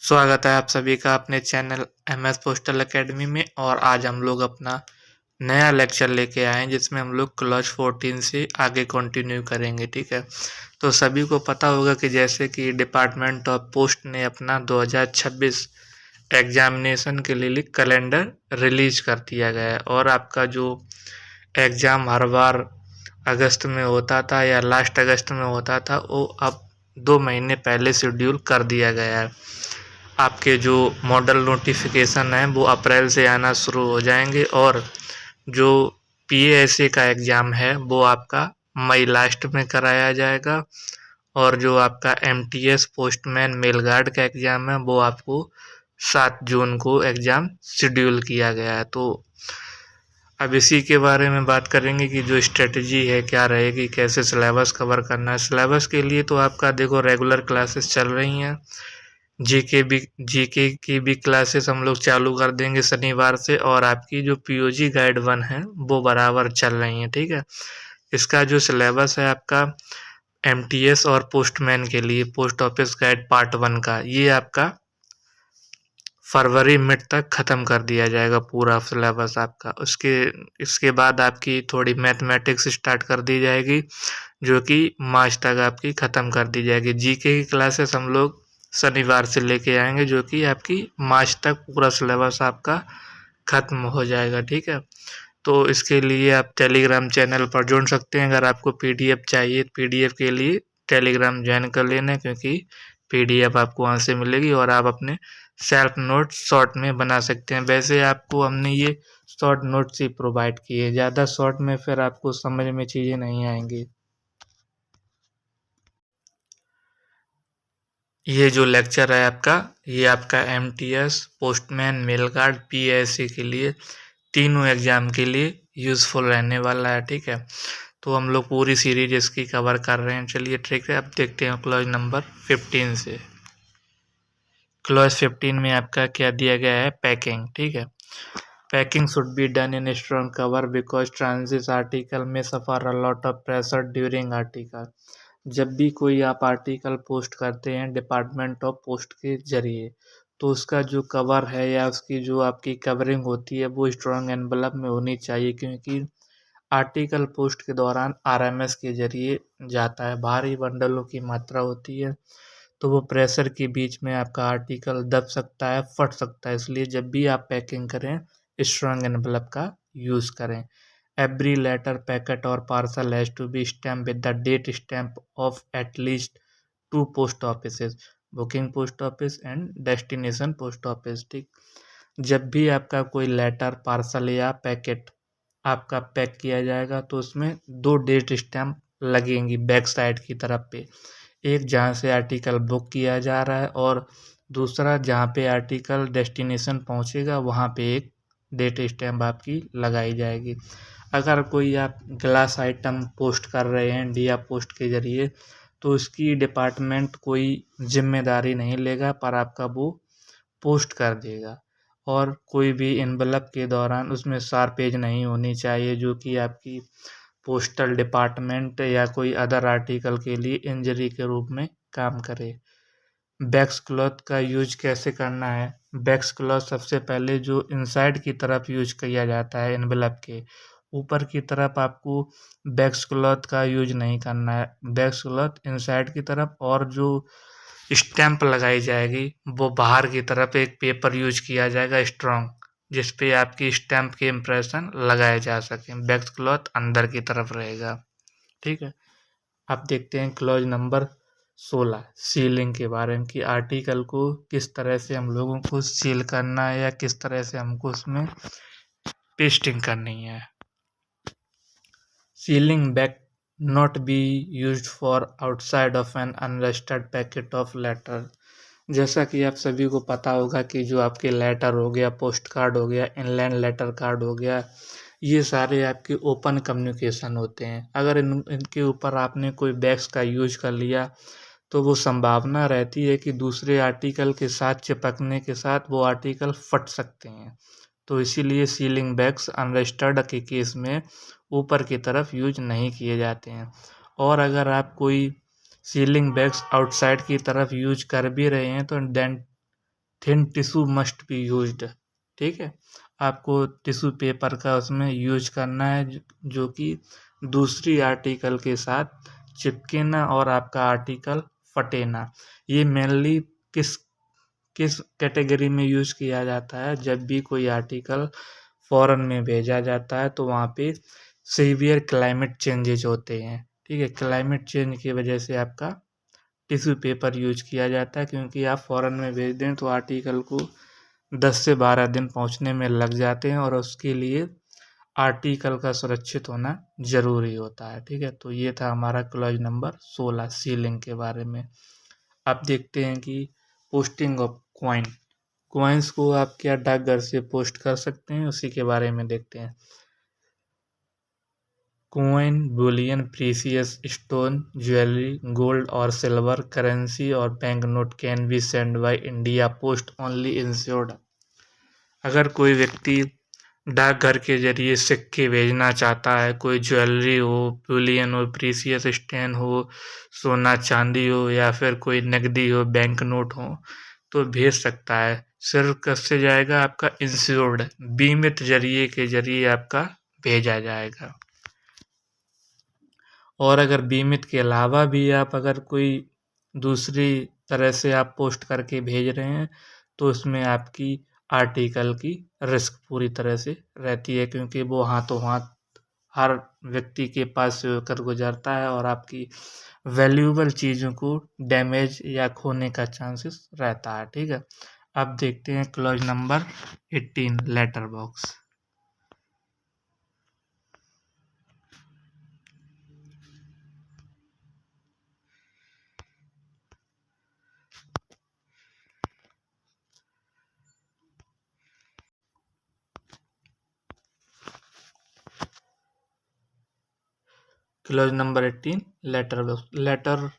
स्वागत है आप सभी का अपने चैनल एमएस पोस्टल एकेडमी में। और आज हम लोग अपना नया लेक्चर लेके आए हैं जिसमें हम लोग क्लॉज 14 से आगे कंटिन्यू करेंगे। ठीक है, तो सभी को पता होगा कि जैसे कि डिपार्टमेंट ऑफ पोस्ट ने अपना 2026 एग्जामिनेशन के लिए कैलेंडर रिलीज कर दिया गया है। और आपका जो एग्ज़ाम हर बार अगस्त में होता था या लास्ट अगस्त में होता था, वो अब 2 महीने पहले शेड्यूल कर दिया गया है। आपके जो मॉडल नोटिफिकेशन है वो अप्रैल से आना शुरू हो जाएंगे और जो पीएएसए का एग्ज़ाम है वो आपका मई लास्ट में कराया जाएगा। और जो आपका एमटीएस पोस्टमैन मेल गार्ड का एग्ज़ाम है वो आपको 7 जून को एग्ज़ाम शेड्यूल किया गया है। तो अब इसी के बारे में बात करेंगे कि जो स्ट्रेटजी है क्या रहेगी, कैसे सिलेबस कवर करना है। सिलेबस के लिए तो आपका देखो रेगुलर क्लासेस चल रही हैं, जीके की भी क्लासेस हम लोग चालू कर देंगे शनिवार से। और आपकी जो पीओजी गाइड 1 है वो बराबर चल रही है। ठीक है, इसका जो सिलेबस है आपका एमटीएस और पोस्टमैन के लिए पोस्ट ऑफिस गाइड पार्ट 1 का, ये आपका फरवरी मिड तक ख़त्म कर दिया जाएगा पूरा सिलेबस आपका। इसके बाद आपकी थोड़ी मैथमेटिक्स स्टार्ट कर दी जाएगी जो कि मार्च तक आपकी ख़त्म कर दी जाएगी। जीके की क्लासेस हम लोग शनिवार से लेके आएंगे जो कि आपकी मार्च तक पूरा सिलेबस आपका ख़त्म हो जाएगा। ठीक है, तो इसके लिए आप टेलीग्राम चैनल पर जुड़ सकते हैं। अगर आपको पीडीएफ चाहिए, पीडीएफ के लिए टेलीग्राम ज्वाइन कर लेना, क्योंकि पीडीएफ आपको वहाँ से मिलेगी और आप अपने सेल्फ नोट शॉर्ट में बना सकते हैं। वैसे आपको हमने ये शॉर्ट नोट्स ही प्रोवाइड किए, ज़्यादा शॉर्ट में फिर आपको समझ में चीज़ें नहीं आएंगी। ये जो लेक्चर है आपका, ये आपका MTS postman mail guard PSC के लिए तीनों एग्जाम के लिए यूज़फुल रहने वाला है। ठीक है, तो हम लोग पूरी सीरीज इसकी कवर कर रहे हैं। चलिए ठीक है, अब देखते हैं क्लॉज नंबर 15 से। क्लॉज 15 में आपका क्या दिया गया है, पैकिंग। ठीक है, packing should be done in strong cover because transit article में suffer a lot of pressure during article. जब भी कोई आप आर्टिकल पोस्ट करते हैं डिपार्टमेंट ऑफ पोस्ट के जरिए, तो उसका जो कवर है या उसकी जो आपकी कवरिंग होती है वो स्ट्रॉन्ग एनवलप में होनी चाहिए, क्योंकि आर्टिकल पोस्ट के दौरान आरएमएस के जरिए जाता है, भारी बंडलों की मात्रा होती है, तो वो प्रेशर के बीच में आपका आर्टिकल दब सकता है, फट सकता है। इसलिए जब भी आप पैकिंग करें स्ट्रॉन्ग एनवलप का यूज़ करें। एवरी लेटर पैकेट और parcel has to be stamp with the date stamp of at least 2 post offices, booking post office and destination post office. ठीक, जब भी आपका कोई लेटर पार्सल या पैकेट आपका पैक किया जाएगा तो उसमें 2 डेट स्टैम्प लगेंगी बैक साइड की तरफ पे। एक जहाँ से आर्टिकल बुक किया जा रहा है और दूसरा जहाँ पे आर्टिकल डेस्टिनेशन पहुँचेगा वहाँ पे एक डेट स्टैम्प आपकी लगाई जाएगी। अगर कोई आप ग्लास आइटम पोस्ट कर रहे हैं इंडिया पोस्ट के ज़रिए, तो उसकी डिपार्टमेंट कोई जिम्मेदारी नहीं लेगा, पर आपका वो पोस्ट कर देगा। और कोई भी एनवलप के दौरान उसमें शार्पेज नहीं होनी चाहिए जो कि आपकी पोस्टल डिपार्टमेंट या कोई अदर आर्टिकल के लिए इंजरी के रूप में काम करे। बैक्स क्लॉथ का यूज कैसे करना है। बैक्स क्लॉथ सबसे पहले जो इनसाइड की तरफ यूज किया जाता है एनवलप के, ऊपर की तरफ आपको बैक्स क्लॉथ का यूज नहीं करना है। बैक्स क्लॉथ इनसाइड की तरफ, और जो स्टैंप लगाई जाएगी वो बाहर की तरफ एक पेपर यूज किया जाएगा स्ट्रॉन्ग, जिस पे आपकी स्टैंप के इम्प्रेशन लगाए जा सकें। बैक्स क्लॉथ अंदर की तरफ रहेगा। ठीक है, अब देखते हैं क्लॉज नंबर 16 सीलिंग के बारे में, कि आर्टिकल को किस तरह से हम लोगों को सील करना है या किस तरह से हमको उसमें पेस्टिंग करनी है। Sealing bag not be used for outside of an unregistered packet of letter. जैसा कि आप सभी को पता होगा कि जो आपके लेटर हो गया, पोस्ट कार्ड हो गया, इनलैंड लेटर कार्ड हो गया, ये सारे आपके ओपन कम्युनिकेशन होते हैं। अगर इनके ऊपर आपने कोई बैग्स का यूज कर लिया तो वो संभावना रहती है कि दूसरे आर्टिकल के साथ चिपकने के साथ वो आर्टिकल फट सकते हैं। तो इसीलिए सीलिंग बैग्स अनरजिस्टर्ड के केस में ऊपर की तरफ यूज नहीं किए जाते हैं। और अगर आप कोई सीलिंग बैग्स आउटसाइड की तरफ यूज कर भी रहे हैं तो then thin tissue must be used, ठीक है। आपको टिश्यू पेपर का उसमें यूज करना है जो कि दूसरी आर्टिकल के साथ चिपके ना और आपका आर्टिकल फटे ना। ये मेनली किस किस कैटेगरी में यूज किया जाता है, जब भी कोई आर्टिकल फॉरेन में भेजा जाता है तो वहाँ पे सीवियर क्लाइमेट चेंजेज होते हैं, ठीक है। क्लाइमेट चेंज की वजह से आपका टिश्यू पेपर यूज किया जाता है, क्योंकि आप फॉरेन में भेज दें तो आर्टिकल को 10 से 12 दिन पहुंचने में लग जाते हैं और उसके लिए आर्टिकल का सुरक्षित होना ज़रूरी होता है, ठीक है। तो ये था हमारा क्लॉज नंबर 16 सीलिंग के बारे में। आप देखते हैं कि पोस्टिंग ऑफ कॉइन्स को आप क्या डाकघर से पोस्ट कर सकते हैं, उसी के बारे में देखते हैं। Coin, Boolean, precious stone, jewellery, gold और सिल्वर, करेंसी और bank note can be send by India post only insured. अगर कोई व्यक्ति डाकघर के जरिए सिक्के भेजना चाहता है, कोई ज्वेलरी हो, बुलियन हो, प्रीसियस स्टोन हो, सोना चांदी हो या फिर कोई नकदी हो, बैंक नोट हो, तो भेज सकता है। सिर्फ कससे जाएगा आपका इंश्योर्ड, बीमित जरिए के जरिए आपका भेजा जाएगा। और अगर बीमित के अलावा भी आप अगर कोई दूसरी तरह से आप पोस्ट करके भेज रहे हैं तो उसमें आपकी आर्टिकल की रिस्क पूरी तरह से रहती है, क्योंकि वो हाथों हाथ हर व्यक्ति के पास से होकर गुजरता है और आपकी वैल्यूएबल चीज़ों को डैमेज या खोने का चांसेस रहता है, ठीक है। अब देखते हैं clause number 18 letter box. Clause number 18 letter box. Letter,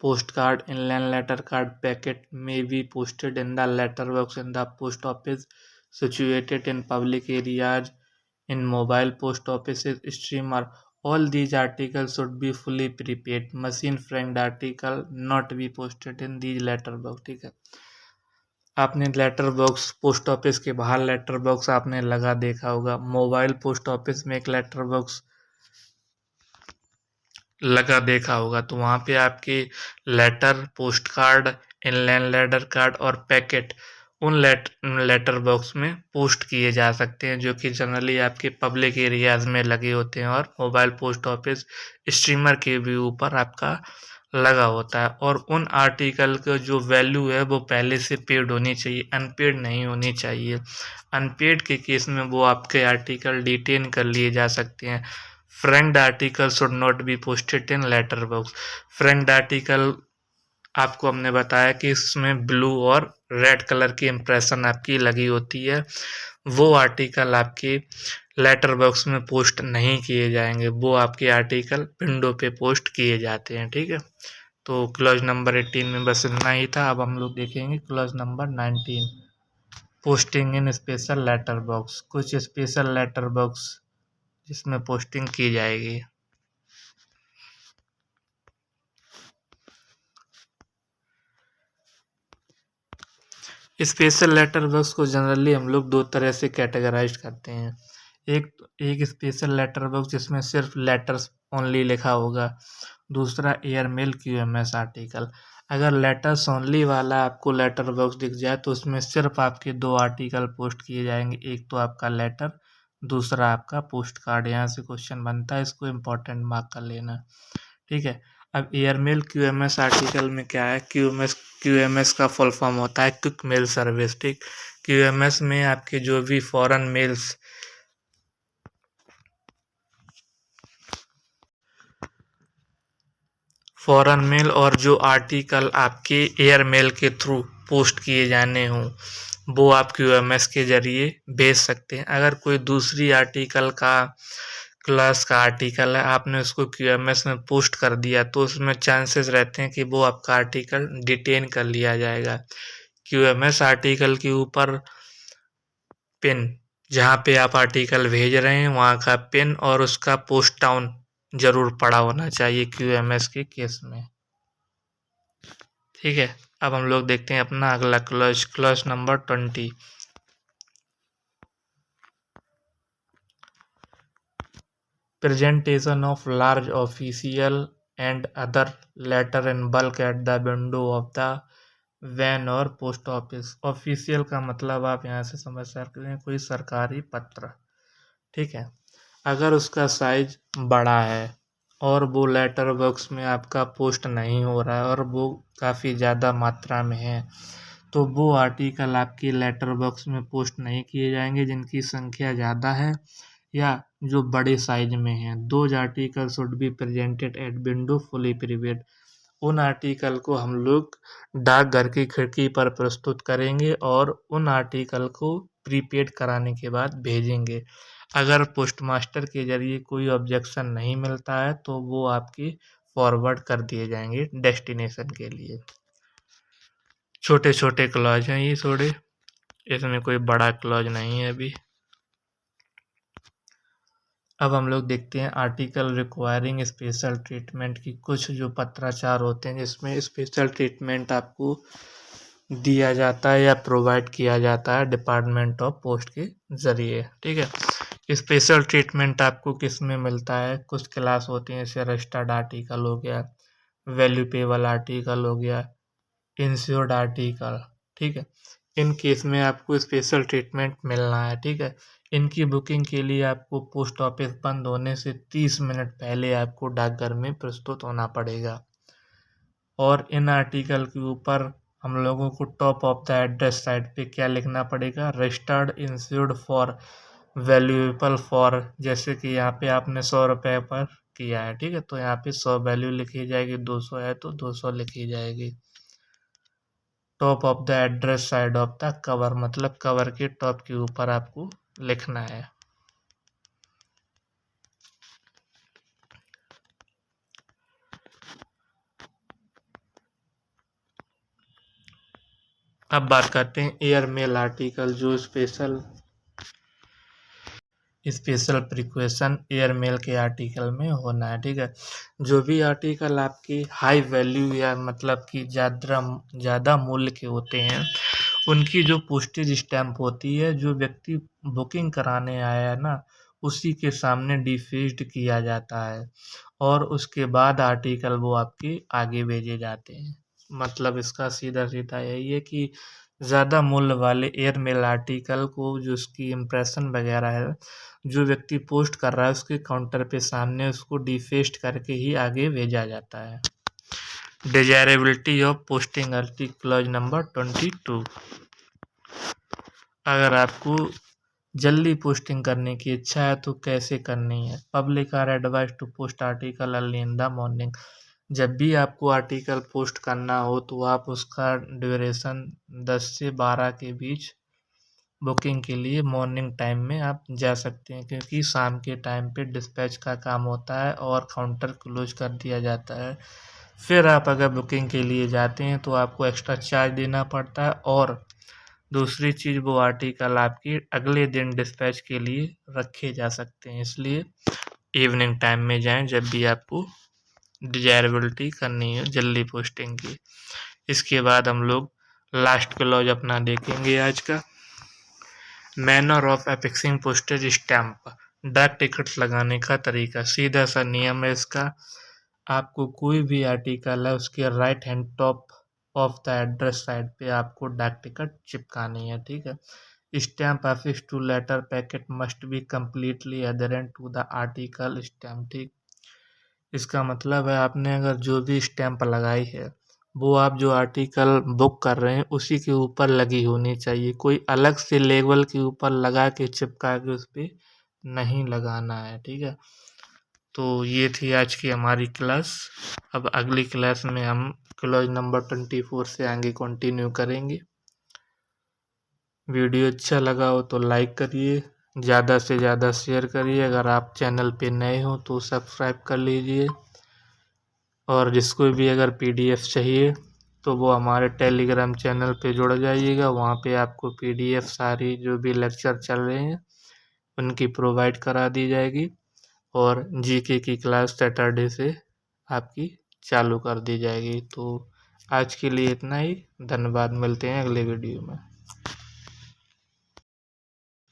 postcard, inland letter card packet may be posted in the letterbox in the post office situated in public areas, in mobile post offices, steamer. All these articles should be fully prepaid. Machine framed article not be posted in these letterbox, ठीक है। आपने letter box post office के बाहर letter box आपने लगा देखा होगा। Mobile post office में एक लेटर बॉक्स लगा देखा होगा, तो वहाँ पे आपके letter, postcard, inland letter card और पैकेट उन लेटर बॉक्स में पोस्ट किए जा सकते हैं, जो कि जनरली आपके पब्लिक एरियाज में लगे होते हैं और मोबाइल पोस्ट ऑफिस स्ट्रीमर के भी ऊपर आपका लगा होता है। और उन आर्टिकल का जो वैल्यू है वो पहले से पेड होनी चाहिए, अनपेड नहीं होनी चाहिए। अनपेड के केस में वो आपके आर्टिकल डिटेन कर लिए जा सकते हैं। Franked article should not be posted in letter box. Franked article आपको हमने बताया कि इसमें ब्लू और रेड कलर की इम्प्रेशन आपकी लगी होती है, वो आर्टिकल आपके लेटर बॉक्स में पोस्ट नहीं किए जाएंगे, वो आपके आर्टिकल विंडो पे पोस्ट किए जाते हैं, ठीक है। तो क्लॉज नंबर 18 में बस इतना ही था। अब हम लोग देखेंगे clause number 19 posting in special letter box. कुछ स्पेशल लेटर बॉक्स जिसमें पोस्टिंग की जाएगी। स्पेशल लेटर बॉक्स को जनरली हम लोग दो तरह से कैटेगराइज करते हैं। एक स्पेशल लेटर बॉक्स जिसमें सिर्फ लेटर्स ओनली लिखा होगा, दूसरा एयरमेल क्यूएमएस आर्टिकल। अगर लेटर्स ओनली वाला आपको लेटर बॉक्स दिख जाए तो उसमें सिर्फ आपके दो आर्टिकल पोस्ट किए जाएंगे, एक तो आपका लेटर, दूसरा आपका पोस्ट कार्ड। यहाँ से क्वेश्चन बनता है, इसको इम्पोर्टेंट मार्क कर लेना, ठीक है। अब एयरमेल क्यूएमएस आर्टिकल में क्या है, क्यूएमएस का फुल फॉर्म होता है क्विक मेल सर्विस, ठीक। क्यूएमएस में आपके जो भी फॉरेन मेल और जो आर्टिकल आपके एयरमेल के थ्रू पोस्ट किए जाने हों वो आप क्यूएमएस के जरिए भेज सकते हैं। अगर कोई दूसरी आर्टिकल का क्लास का आर्टिकल है, आपने उसको क्यूएमएस में पोस्ट कर दिया तो उसमें चांसेस रहते हैं कि वो आपका आर्टिकल डिटेन कर लिया जाएगा। क्यूएमएस आर्टिकल के ऊपर पिन, जहाँ पे आप आर्टिकल भेज रहे हैं वहाँ का पिन और उसका पोस्ट टाउन जरूर पड़ा होना चाहिए क्यूएमएस के केस में, ठीक है। अब हम लोग देखते हैं अपना अगला clause number 20। Presentation of large official and other letter in bulk at the window of the van और पोस्ट ऑफिस। ऑफिशियल का मतलब आप यहाँ से समझ सकते हैं कोई सरकारी पत्र, ठीक है। अगर उसका साइज बड़ा है और वो लेटर बॉक्स में आपका पोस्ट नहीं हो रहा है और वो काफ़ी ज़्यादा मात्रा में है, तो वो आर्टिकल आपकी लेटर बॉक्स में पोस्ट नहीं किए जाएंगे जिनकी संख्या ज़्यादा है या जो बड़े साइज में हैं। Those article should be presented at window fully prepaid. उन आर्टिकल को हम लोग डाकघर की खिड़की पर प्रस्तुत करेंगे और उन आर्टिकल को प्रीपेड कराने के बाद भेजेंगे। अगर पोस्ट मास्टर के जरिए कोई ऑब्जेक्शन नहीं मिलता है तो वो आपके फॉरवर्ड कर दिए जाएंगे डेस्टिनेशन के लिए। छोटे छोटे क्लॉज हैं ये थोड़े, इसमें कोई बड़ा क्लॉज नहीं है अभी। अब हम लोग देखते हैं आर्टिकल रिक्वायरिंग स्पेशल ट्रीटमेंट की कुछ जो पत्राचार होते हैं जिसमें स्पेशल ट्रीटमेंट आपको दिया जाता है या प्रोवाइड किया जाता है डिपार्टमेंट ऑफ पोस्ट के ज़रिए, ठीक है। स्पेशल ट्रीटमेंट आपको किस में मिलता है, कुछ क्लास होती हैं जैसे रजिस्टर्ड आर्टिकल हो गया, वैल्यूपेबल आर्टिकल हो गया, इंश्योर्ड आर्टिकल, ठीक है। इन केस में आपको स्पेशल ट्रीटमेंट मिलना है, ठीक है। इनकी बुकिंग के लिए आपको पोस्ट ऑफिस बंद होने से 30 मिनट पहले आपको डाकघर में प्रस्तुत होना पड़ेगा। और इन आर्टिकल के ऊपर हम लोगों को top of the address side पे क्या लिखना पड़ेगा, registered insured for valuable for, जैसे कि यहाँ पे आपने 100 रुपये पर किया है, ठीक है, तो यहाँ पे 100 वैल्यू लिखी जाएगी, 200 है तो 200 लिखी जाएगी। Top of the address side of the cover, मतलब कवर के टॉप के ऊपर आपको लिखना है। अब बात करते हैं एयर मेल आर्टिकल, जो स्पेशल प्रिकॉशन एयर मेल के आर्टिकल में होना है, ठीक है। जो भी आर्टिकल आपकी हाई वैल्यू या मतलब कि ज़्यादा मूल्य के होते हैं उनकी जो पोस्टेज स्टैंप होती है, जो व्यक्ति बुकिंग कराने आया है ना उसी के सामने डिफेस्ड किया जाता है और उसके बाद आर्टिकल वो आपके आगे भेजे जाते हैं। मतलब इसका सीधा सीधा यही है कि ज़्यादा मूल्य वाले एयर मेल आर्टिकल को जो उसकी इम्प्रेशन वगैरह है, जो व्यक्ति पोस्ट कर रहा है उसके काउंटर पे सामने उसको डिफेस्ट करके ही आगे भेजा जाता है। Desirability of posting article clause number 22। अगर आपको जल्दी पोस्टिंग करने की इच्छा है तो कैसे करनी है। Public are advise to post article early in the morning. जब भी आपको आर्टिकल पोस्ट करना हो तो आप उसका ड्यूरेशन 10 से 12 के बीच बुकिंग के लिए मॉर्निंग टाइम में आप जा सकते हैं, क्योंकि शाम के टाइम पे डिस्पैच का काम होता है और काउंटर क्लोज कर दिया जाता है। फिर आप अगर बुकिंग के लिए जाते हैं तो आपको एक्स्ट्रा चार्ज देना पड़ता है और दूसरी चीज़ वो आर्टिकल आपकी अगले दिन डिस्पैच के लिए रखे जा सकते हैं। इसलिए इवनिंग टाइम में जाएं जब भी आपको डिजायरेबिलिटी करनी हो जल्दी पोस्टिंग की। इसके बाद हम लोग लास्ट क्लॉज अपना देखेंगे आज का, मैनर ऑफ एफिक्सिंग पोस्टेज स्टैंप। डाक टिकट लगाने का तरीका, सीधा सा नियम है इसका। आपको कोई भी आर्टिकल है उसके right hand top of the address side पे आपको डाक टिकट चिपकानी है, ठीक है। Stamp affix to letter packet must be completely adherent to the article stamp, ठीक। इसका मतलब है आपने अगर जो भी स्टैंप लगाई है वो आप जो आर्टिकल बुक कर रहे हैं उसी के ऊपर लगी होनी चाहिए। कोई अलग से लेबल के ऊपर लगा के चिपका के उस पर नहीं लगाना है, ठीक है। तो ये थी आज की हमारी क्लास। अब अगली क्लास में हम क्लास नंबर 24 से आगे कंटिन्यू करेंगे। वीडियो अच्छा लगा हो तो लाइक करिए, ज़्यादा से ज़्यादा शेयर करिए। अगर आप चैनल पे नए हो तो सब्सक्राइब कर लीजिए और जिसको भी अगर पीडीएफ चाहिए तो वो हमारे टेलीग्राम चैनल पे जुड़ जाइएगा। वहाँ पे आपको पीडीएफ सारी जो भी लेक्चर चल रहे हैं उनकी प्रोवाइड करा दी जाएगी और जीके की क्लास सैटरडे से आपकी चालू कर दी जाएगी। तो आज के लिए इतना ही। धन्यवाद, मिलते हैं अगले वीडियो में।